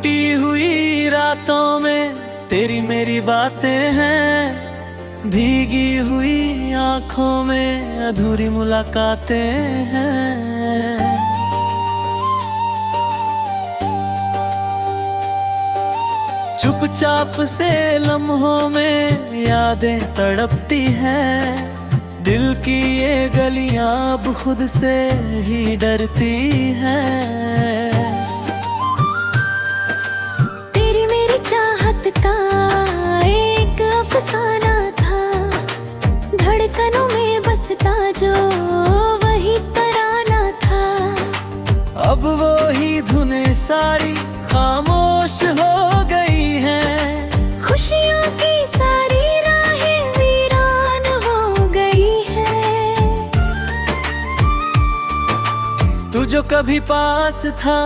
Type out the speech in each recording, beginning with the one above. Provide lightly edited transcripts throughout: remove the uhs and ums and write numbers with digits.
टूटी हुई रातों में तेरी मेरी बातें हैं, भीगी हुई आंखों में अधूरी मुलाकातें हैं। चुपचाप से लम्हों में यादें तड़पती हैं, दिल की ये गलियां अब खुद से ही डरती हैं। तेरी मेरी चाहत का एक अफसाना था, धड़कनों में बसता जो वही तराना था। अब वो ही धुनें सारी खामोश हो गई हैं, खुशियों की सारी राहें वीरान हो गई है। तू जो कभी पास था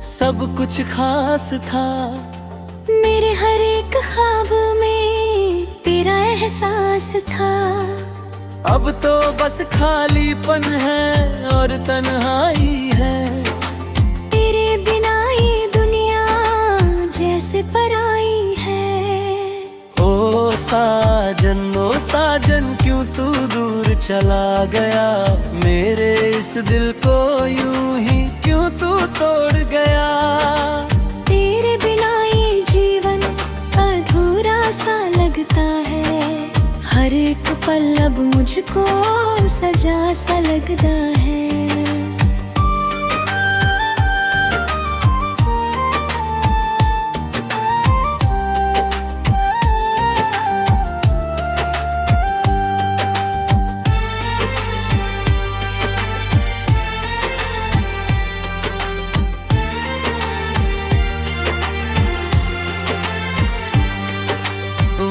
सब कुछ खास था, मेरे हर एक ख्वाब में तेरा एहसास था। अब तो बस खालीपन है और तन्हाई है। तेरे बिना ये दुनिया जैसे पराई है। ओ साजन क्यों तू दूर चला गया, मेरे इस दिल को यूं ही क्यों तू तोड़ गया। तेरे बिना ये जीवन अधूरा सा लगता है, हर एक पल अब मुझको सजा सा लगता है।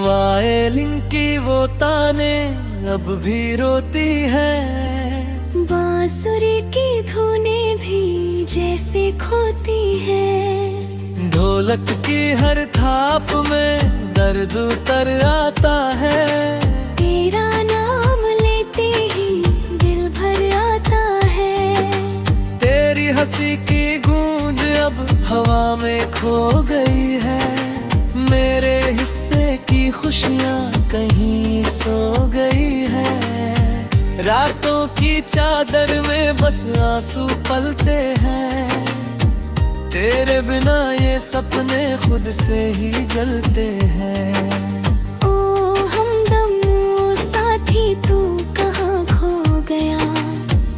वायलिन की वो ताने अब भी रोती है, बांसुरी की धुनें भी जैसे खोती है। ढोलक की हर थाप में दर्द उतर आता है, तेरा नाम लेते ही दिल भर आता है। तेरी हंसी की गूंज अब हवा में खो गई है, मेरे हिस्से की खुशियाँ कहीं सो गई है। रातों की चादर में बस आंसू पलते हैं, तेरे बिना ये सपने खुद से ही जलते हैं। ओ हमदम ओ साथी तू कहाँ खो गया,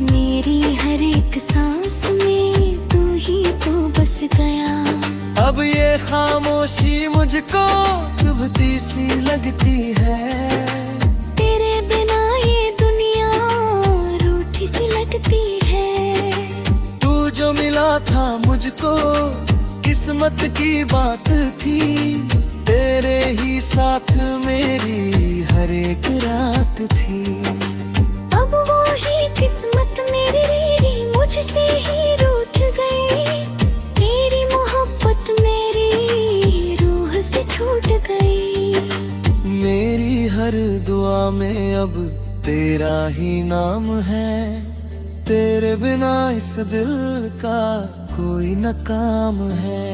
मेरी हर एक सांस में तू ही तो बस गया। अब ये खामोशी मुझको चुभती सी लगती है, तेरे बिना ये दुनिया रूठी सी लगती है। तू जो मिला था मुझको किस्मत की बात थी, तेरे ही साथ मेरी हर एक रात थी। अब वो ही किस्मत मेरी मुझसे ही रूठ गई, तेरी मोहब्बत मेरी रूह से छूट गई। मेरी हर दुआ में अब तेरा ही नाम है, तेरे बिना इस दिल का कोई न काम है।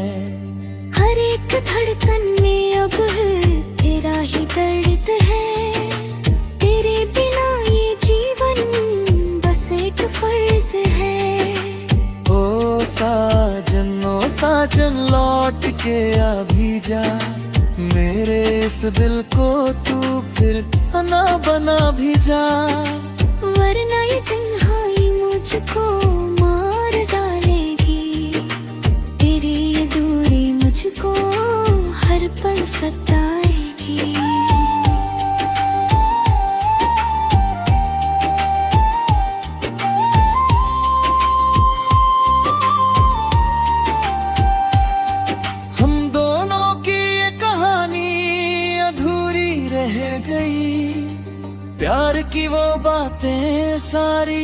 हर एक धड़कन में अब तेरा ही दर्द है, तेरे बिना ये जीवन बस एक फर्ज है। ओ साजन लौट के अभी जा, मेरे इस दिल को तू फिर ना बना भी जा। वरना ये तन्हाई मुझको मार डालेगी, तेरी ये दूरी मुझको हर पल सताएगी। हम दोनों की ये कहानी अधूरी रह गई, प्यार की वो बातें सारी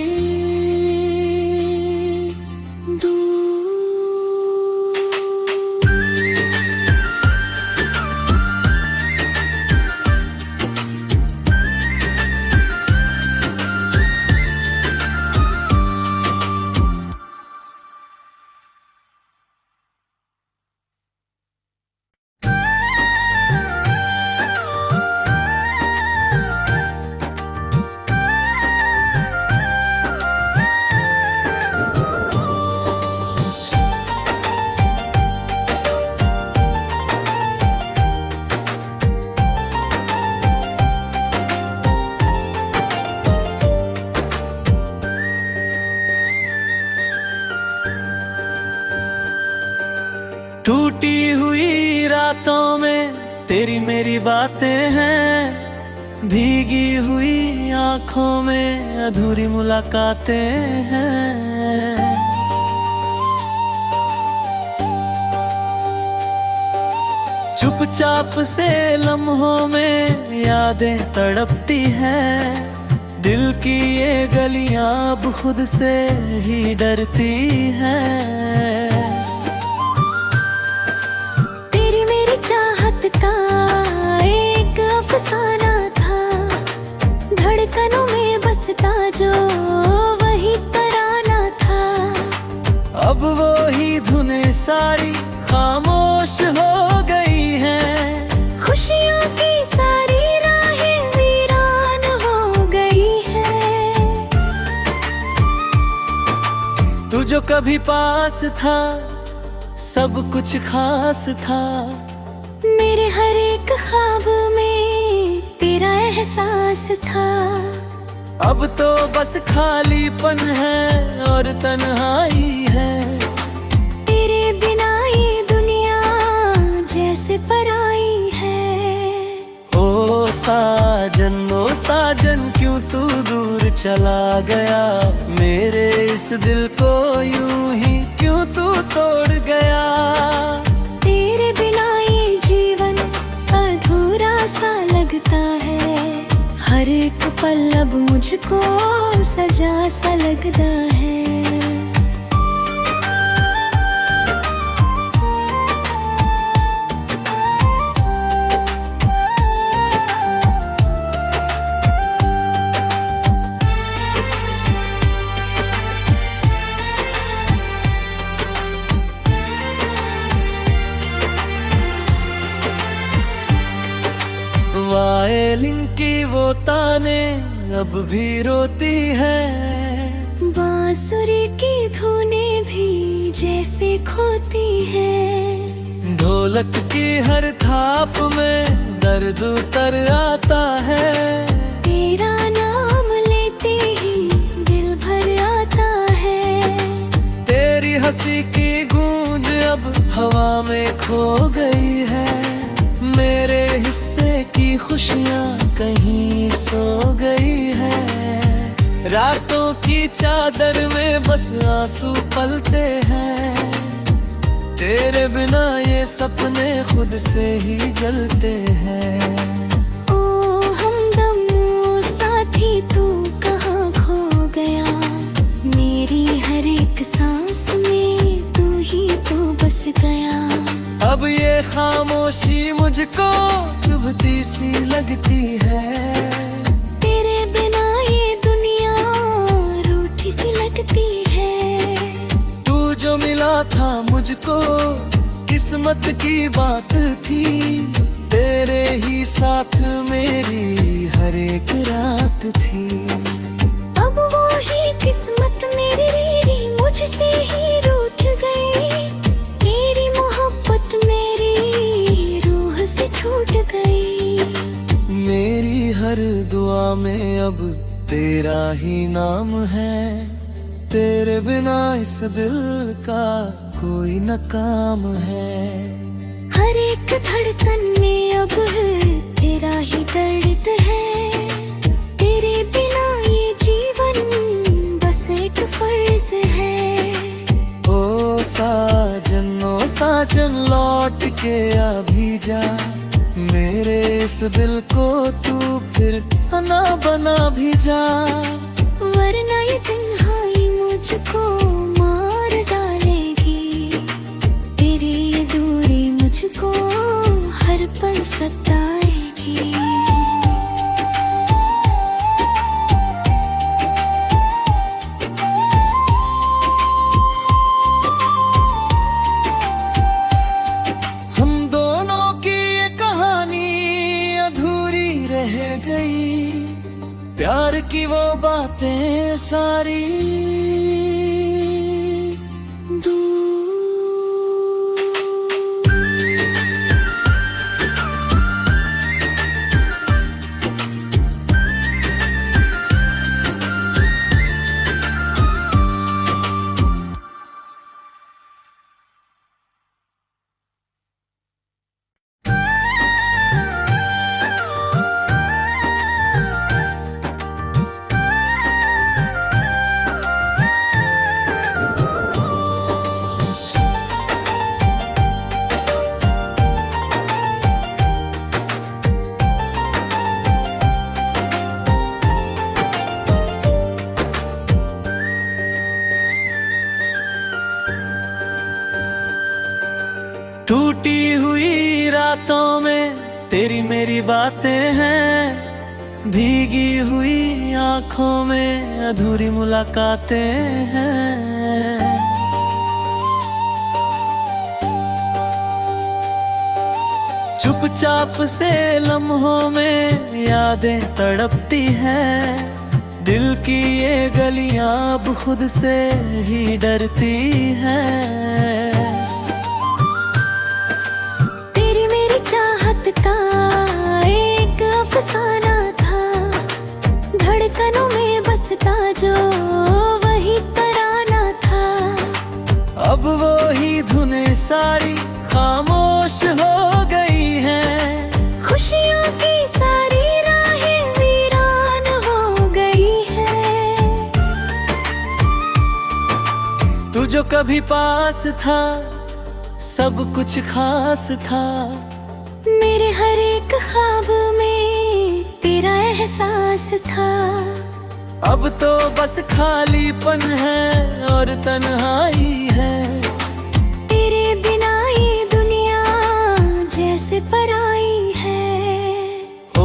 टूटी हुई रातों में तेरी मेरी बातें हैं, भीगी हुई आंखों में अधूरी मुलाकातें हैं। चुपचाप से लम्हों में यादें तड़पती हैं, दिल की ये गलियां अब खुद से ही डरती हैं। तेरी मेरी चाहत का एक अफसाना था, धड़कनों में बसता जो वही तराना था। अब वो ही धुनें सारी खामोश हो गई हैं, खुशियों की सारी राहें वीरान हो गई है। तू जो कभी पास था सब कुछ खास था, मेरे हर एक ख्वाब में तेरा एहसास था। अब तो बस खालीपन है और तन्हाई है। तेरे बिना ये दुनिया जैसे पराई है। ओ साजन क्यों तू दूर चला गया, मेरे इस दिल को यूं ही क्यों तू तोड़ गया। तेरे बिना ये जीवन अधूरा सा लगता है, हर एक पल अब मुझको सजा सा लगता है। वायलिन की वो ताने अब भी रोती है, बांसुरी की धुनें भी जैसे खोती है। ढोलक की हर थाप में दर्द उतर आता है, तेरा नाम लेते ही दिल भर आता है। तेरी हंसी की गूंज अब हवा में खो गई है, मेरे हिस्से की खुशियाँ कहीं सो गई है। रातों की चादर में बस आंसू पलते हैं, तेरे बिना ये सपने खुद से ही जलते हैं। ओ हमदम ओ साथी तू कहाँ खो गया, मेरी हर एक सांस में तू ही तो बस गया। अब ये खामोशी मुझको चुभती सी लगती है, तेरे बिना ये दुनिया रूठी सी लगती है। तू जो मिला था मुझको किस्मत की बात थी, तेरे ही साथ मेरी हर एक रात थी। अब वो ही किस्मत मेरी मुझसे ही रूठ गई, तेरी मोहब्बत मेरी रूह से छूट गई। मेरी हर दुआ में अब तेरा ही नाम है, तेरे बिना इस दिल का कोई न काम है। हर एक धड़कन में अब तेरा ही दर्द है, तेरे बिना ये जीवन बस एक फर्ज है। ओ साजन लौट के अभी जा, मेरे इस दिल को तू फिर ना बना भी जा। वरना ये तन्हाई मुझको मार डालेगी, तेरी ये दूरी मुझको हर पल सताएगी। हम दोनों की ये कहानी अधूरी रह गई, प्यार की वो बातें सारी हुई रातों में तेरी मेरी बातें हैं, भीगी हुई आंखों में अधूरी मुलाकातें हैं। चुपचाप से लम्हों में यादें तड़पती हैं, दिल की ये गलियां अब खुद से ही डरती हैं। तेरी मेरी चाहत का एक अफसाना था, धड़कनों में बसता जो वही तराना था। अब वो ही धुनें सारी खामोश हो गई हैं, खुशियों की सारी राहें वीरान हो गई है। तू जो कभी पास था सब कुछ खास था, मेरे हर एक ख्वाब में तेरा एहसास था। अब तो बस खालीपन है और तन्हाई है। तेरे बिना ये दुनिया जैसे पराई है। ओ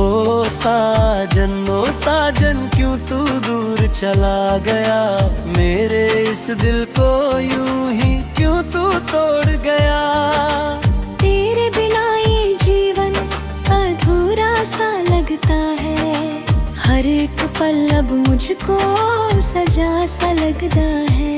साजन क्यों तू दूर चला गया, मेरे इस दिल को यूं ही क्यों तू तोड़ गया। तेरे बिना ये जीवन अधूरा सा लगता है, हर एक पल अब मुझको सजा सा लगता है।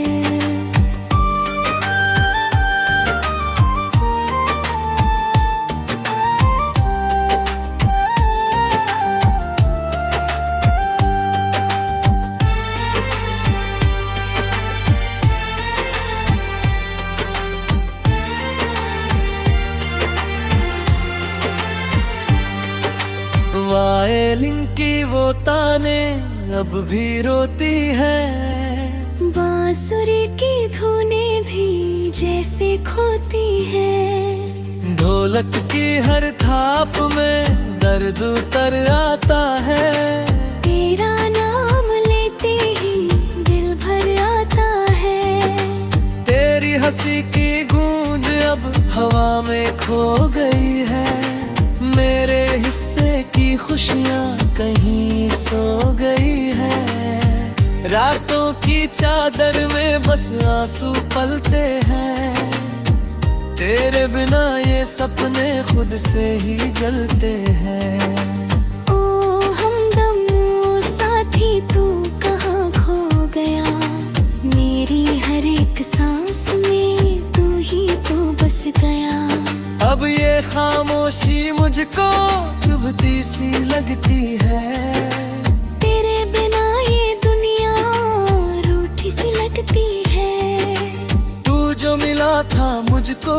वायलिन की वो ताने अब भी रोती है, बांसुरी की धुनें भी जैसे खोती है। ढोलक की हर थाप में दर्द उतर आता है, तेरा नाम लेते ही दिल भर आता है। तेरी हंसी की गूंज अब हवा में खो गई है, मेरे हिस्से की खुशियाँ कहीं सो गई है। रातों की चादर में बस आंसू पलते हैं, तेरे बिना ये सपने खुद से ही जलते हैं। ओ हमदम ओ साथी तू कहाँ खो गया, मेरी हर एक सांस में तू ही तो बस गया। अब ये खामोशी मुझको चुभती सी लगती है, तेरे बिना ये दुनिया रूठी सी लगती है। तू जो मिला था मुझको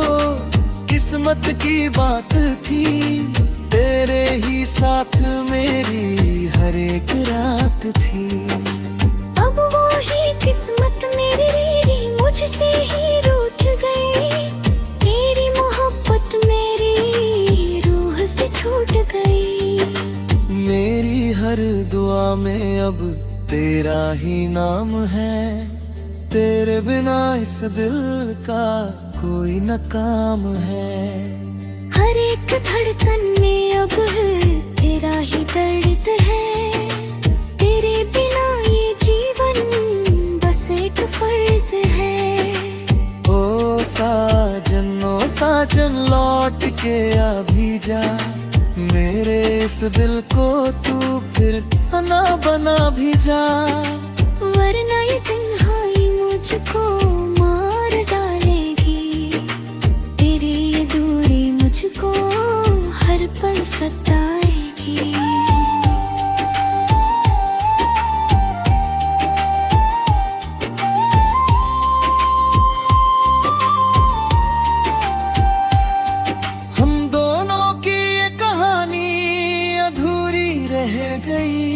किस्मत की बात थी, तेरे ही साथ मेरी हर एक रात थी। अब वो ही किस्मत मेरी मुझसे ही रूठ गई, तेरी मोहब्बत मेरी रूह से छूट गई। मेरी हर दुआ में अब तेरा ही नाम है, तेरे बिना इस दिल का कोई न काम है। हर एक धड़कन में अब तेरा ही दर्द है, तेरे बिना ये जीवन बस एक फर्ज है। ओ साजन लौट के अभी जा, मेरे इस दिल को तू फिर ना बना भी जा। वरना ये तन्हाई मुझको मार डालेगी, तेरी ये दूरी मुझको हर पल सताएगी। हम दोनों की ये कहानी अधूरी रह गई,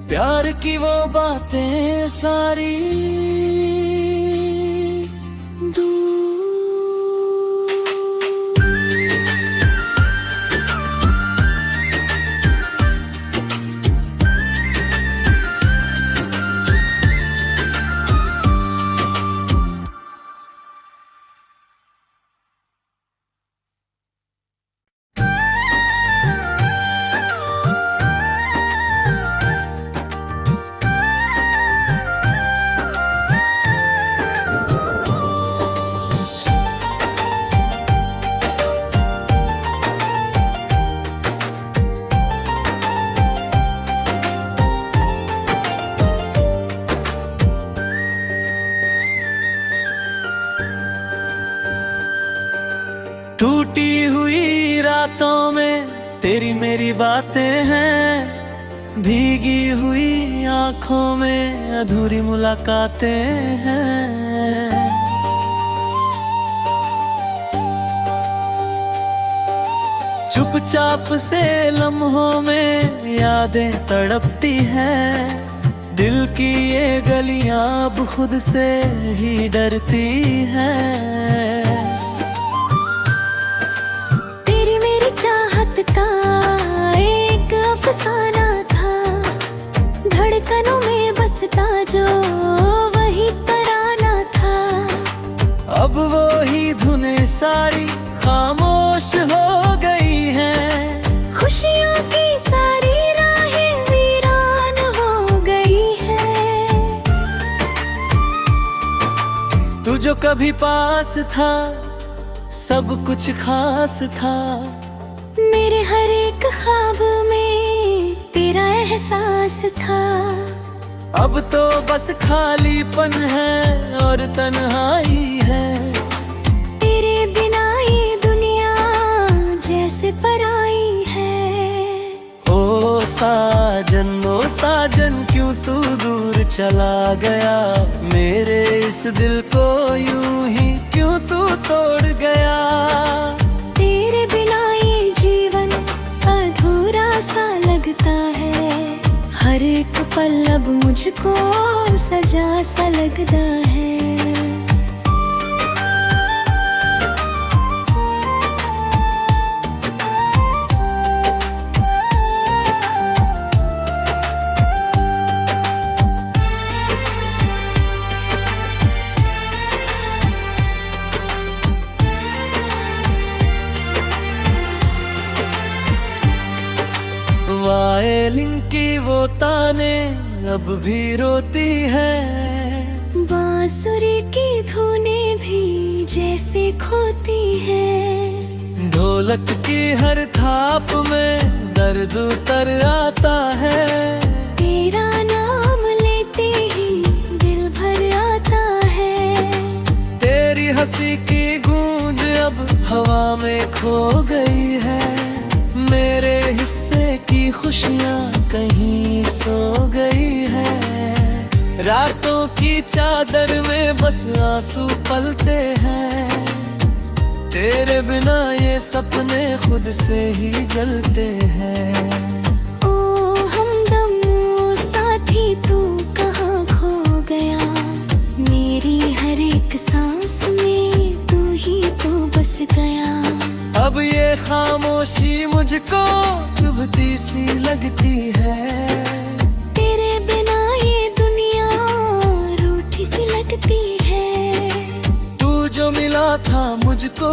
प्यार की वो बातें सारी रातों में तेरी मेरी बातें हैं, भीगी हुई आंखों में अधूरी मुलाकातें हैं। चुपचाप से लम्हों में यादें तड़पती हैं, दिल की ये गलियां अब खुद से ही डरती हैं। तेरी मेरी चाहत का एक अफसाना था, धड़कनों में बसता जो वही तराना था। अब वो ही धुनें सारी खामोश हो गई हैं, खुशियों की सारी राहें वीरान हो गई है। तू जो कभी पास था सब कुछ खास था, मेरे हर एक ख्वाब में तेरा एहसास था। अब तो बस खालीपन है और तन्हाई है। तेरे बिना ये दुनिया जैसे पराई है। ओ साजन क्यों तू दूर चला गया, मेरे इस दिल को यूं ही क्यों तू तोड़ गया। तेरे बिना ये जीवन अधूरा सा लगता है, हर एक पल अब मुझको सजा सा लगता है। वायलिन की वो ताने अब भी रोती है, बांसुरी की धुनें भी जैसे खोती है। ढोलक की हर थाप में दर्द उतर आता है, तेरा नाम लेते ही दिल भर आता है। तेरी हंसी की गूंज अब हवा में खो गई है, मेरे हिस्से की खुशियाँ कहीं सो गई है। रातों की चादर में बस आंसू पलते हैं, तेरे बिना ये सपने खुद से ही जलते हैं। ओ हमदम ओ साथी तू कहाँ खो गया, मेरी हर एक सांस में तू ही तो बस गया। अब ये खामोशी मुझको चुभती सी लगती है, तेरे बिना ये दुनिया रूठी सी लगती है। तू जो मिला था मुझको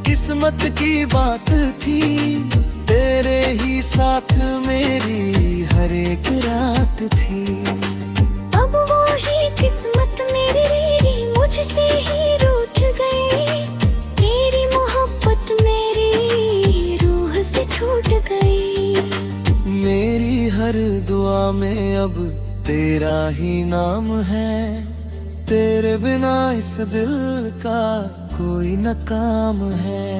किस्मत की बात थी, तेरे ही साथ मेरी हर एक रात थी। अब वो ही किस्मत मेरी मुझसे ही रूठ गई, तेरी मोहब्बत मेरी रूह से छूट गई। मेरी हर दुआ में अब तेरा ही नाम है, तेरे बिना इस दिल का कोई न काम है।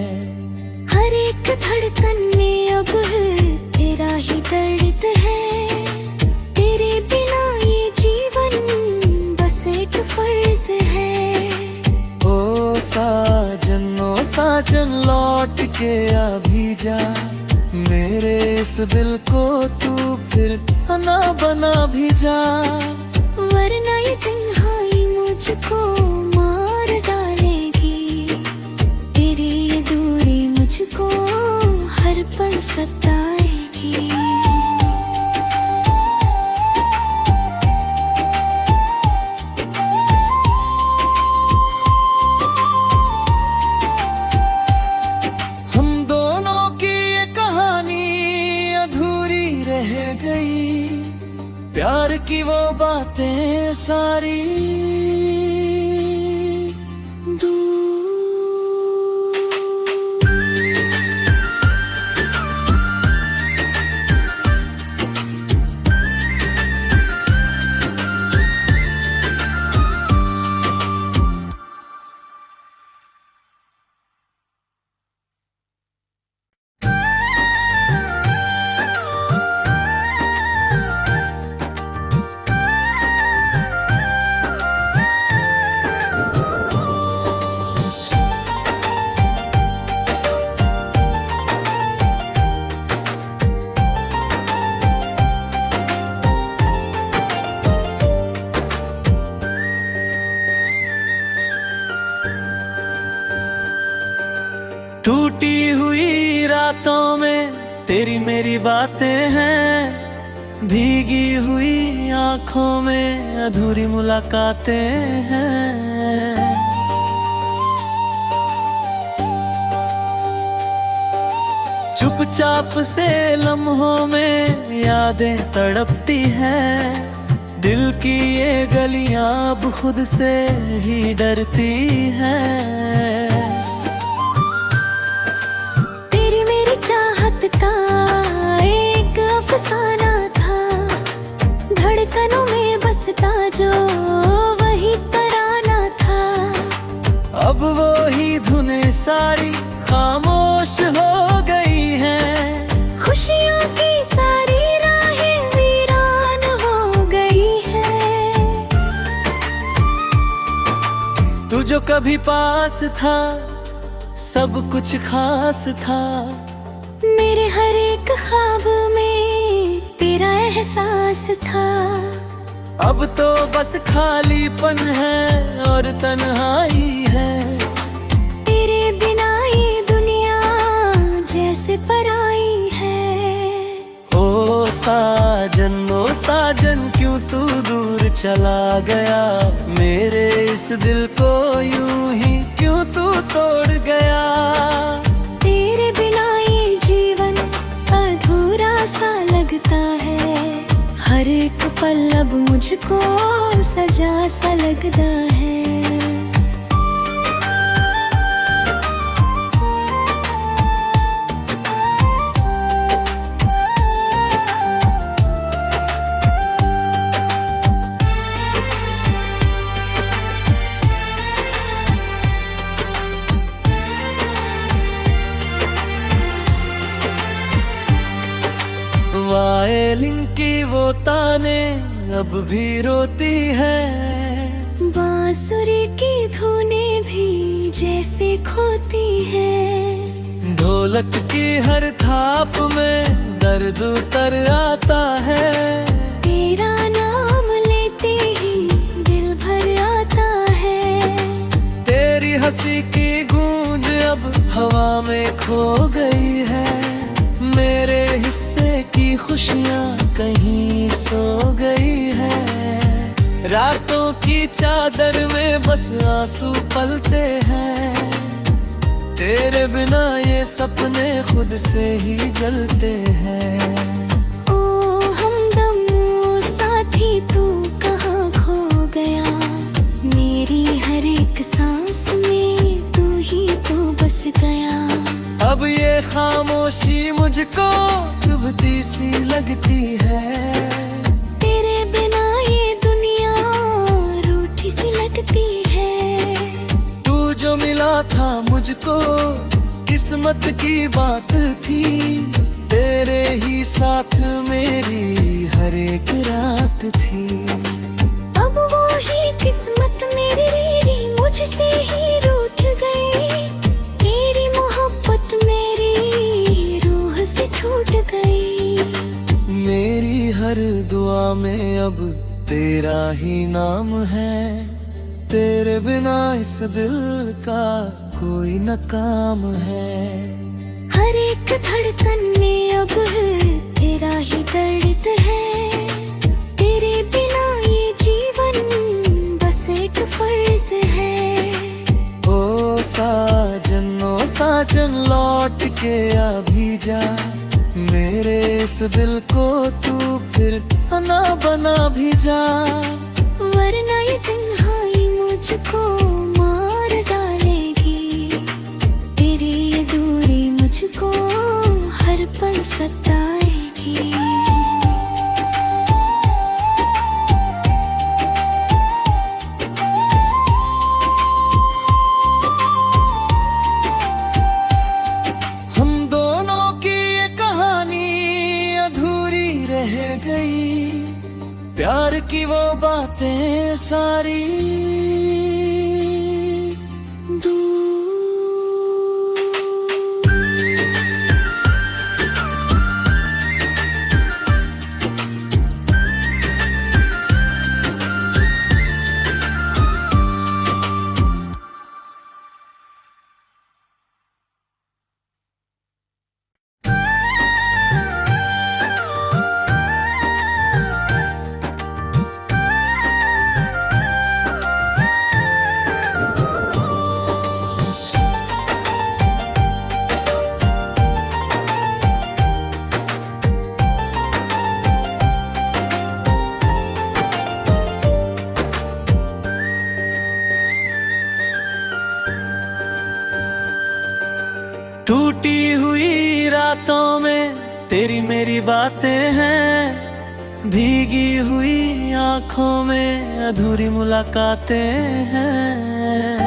हर एक धड़कन में अब तेरा ही दर्द है, तेरे बिना ये जीवन बस एक फर्ज है। ओ साजन लौट के अभी जा, मेरे इस दिल को तू फिर ना बना भी जा। वरना ये तन्हाई मुझको मार डालेगी, तेरी ये दूरी मुझको हर पल सताएगी। हम दोनों की ये कहानी अधूरी रह गई, प्यार की वो बातें सारी टूटी हुई रातों में तेरी मेरी बातें हैं, भीगी हुई आंखों में अधूरी मुलाकातें हैं। चुपचाप से लम्हों में यादें तड़पती हैं, दिल की ये गलियां अब खुद से ही डरती हैं। तेरी मेरी चाहत का एक अफसाना था, धड़कनों में बसता जो वही तराना था। अब वो ही धुनें सारी खामोश हो गई हैं, खुशियों की सारी राहें वीरान हो गई है। तू जो कभी पास था सब कुछ खास था, मेरे हर एक ख्वाब में तेरा एहसास था। अब तो बस खालीपन है और तन्हाई है। तेरे बिना ये दुनिया जैसे पराई है। ओ साजन क्यों तू दूर चला गया, मेरे इस दिल को यूं ही क्यों तू तोड़ गया। तेरे बिना ये जीवन अधूरा सा लगता है, हर एक पल अब मुझको सजा सा लगता है। वायलिन की वो ताने अब भी रोती है, बांसुरी की धुनें भी जैसे खोती है। ढोलक की हर थाप में दर्द उतर आता है, तेरा नाम लेते ही दिल भर आता है। तेरी हंसी की गूंज अब हवा में खो गई है, मेरे हिस्से की खुशियाँ कहीं सो गई है। रातों की चादर में बस आंसू पलते हैं, तेरे बिना ये सपने खुद से ही जलते हैं। ओ हमदम साथी तू कहाँ खो गया, मेरी हर एक सांस में तू ही तो बस गया। अब ये खामोशी मुझको चुभती सी लगती है, तेरे बिना ये दुनिया रूठी सी लगती है। तू जो मिला था मुझको किस्मत की बात थी, तेरे ही साथ मेरी हर एक रात थी। अब वो ही किस्मत मेरी मुझसे ही रूठ गई, तेरी मोहब्बत मेरी रूह से छूट गई। मेरी हर दुआ में अब तेरा ही नाम है, तेरे बिना इस दिल का कोई न काम है। हर एक धड़कन में अब तेरा ही दर्द है, तेरे बिना ये जीवन बस एक फर्ज है। ओ साजन लौट के अभी जा, मेरे इस दिल को तू फिर ना बना भी जा। वरना ये तन्हाई मुझको मार डालेगी, तेरी ये दूरी मुझको हर पल सताएगी। हम दोनों की ये कहानी अधूरी रह गई, प्यार की वो बातें सारी टूटी हुई रातों में तेरी मेरी बातें हैं, भीगी हुई आंखों में अधूरी मुलाकातें हैं।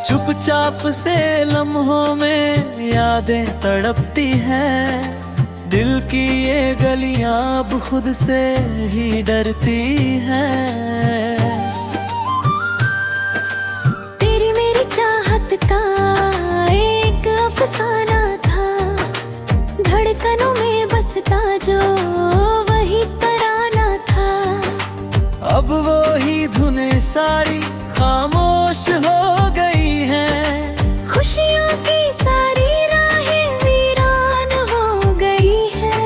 चुपचाप से लम्हों में यादें तड़पती हैं, दिल की ये गलियां अब खुद से ही डरती हैं। तेरी मेरी चाहत का एक अफसाना था, धड़कनों में बसता जो वही तराना था। अब वो ही धुनें सारी खामोश हो गई हैं, खुशियों की सारी राहें वीरान हो गई है।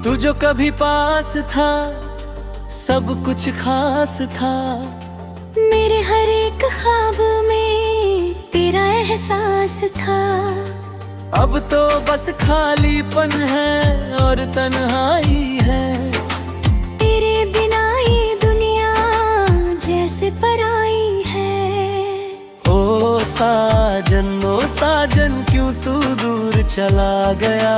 तू जो कभी पास था सब कुछ खास था, मेरे हर एक ख्वाब में तेरा एहसास था। अब तो बस खालीपन है और तन्हाई है। तेरे बिना ये दुनिया जैसे पराई है। ओ साजन क्यों तू दूर चला गया,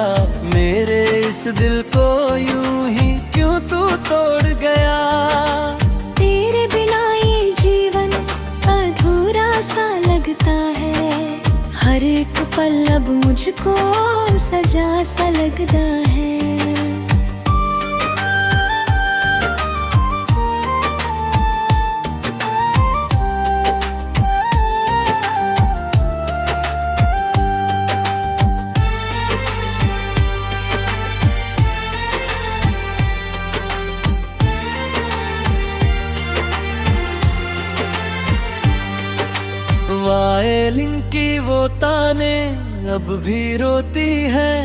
मेरे इस दिल को यूं ही क्यों तू तोड़ गया। तेरे बिना ये जीवन अधूरा सा लगता है, हर एक पल अब मुझको सजा सा लगता है। वायलिन की वो ताने अब भी रोती है,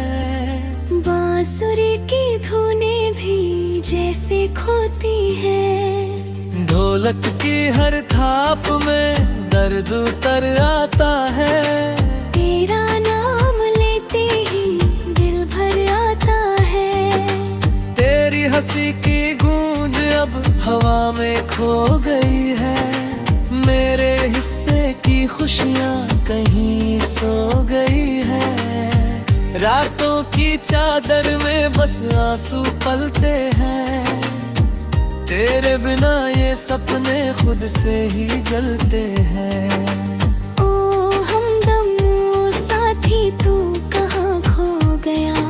बांसुरी की धुनें भी जैसे खोती है। ढोलक की हर थाप में दर्द उतर आता है, तेरा नाम लेते ही दिल भर आता है। तेरी हंसी की गूंज अब हवा में खो गई है, मेरे हिस्से की खुशियाँ कहीं सो गई है। रातों की चादर में बस आंसू पलते हैं, तेरे बिना ये सपने खुद से ही जलते हैं। ओ हमदम ओ साथी तू कहाँ खो गया,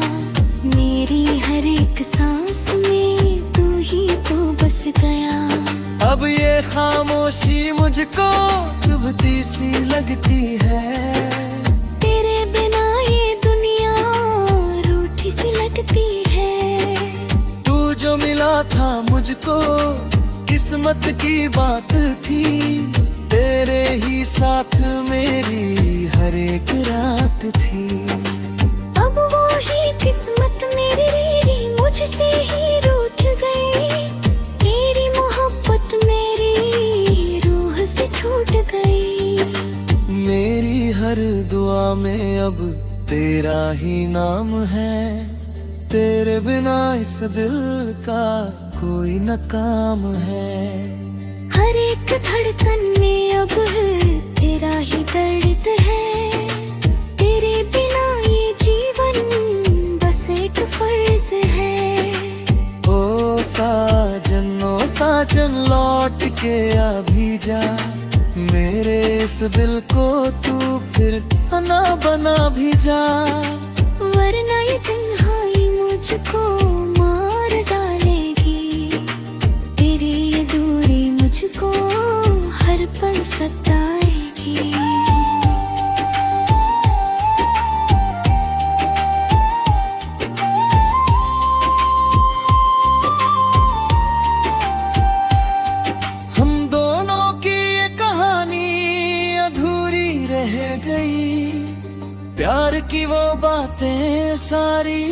मेरी हर एक सांस में तू ही तो बस गया। अब ये खामोशी मुझको चुभती सी लगती है, तेरे बिना ये दुनिया रूठी सी लगती है। तू जो मिला था मुझको किस्मत की बात थी, तेरे ही साथ मेरी हर एक रात थी। अब वो ही किस्मत मेरी मुझसे ही रूठ गई, तेरी मोहब्बत मेरी रूह से छूट गई। मेरी हर दुआ में अब तेरा ही नाम है, तेरे बिना इस दिल का कोई न काम है। हर एक धड़कन में अब तेरा ही दर्द है, तेरे बिना ये जीवन बस एक फर्ज है। ओ साजन लौट के आ भी जा, मेरे इस दिल को तू फिर ना बना भी जा। वरना ये तन्हाई मुझको मार डालेगी, तेरी ये दूरी मुझको हर पल सताएगी। हम दोनों की ये कहानी अधूरी रह गई, प्यार की वो बातें सारी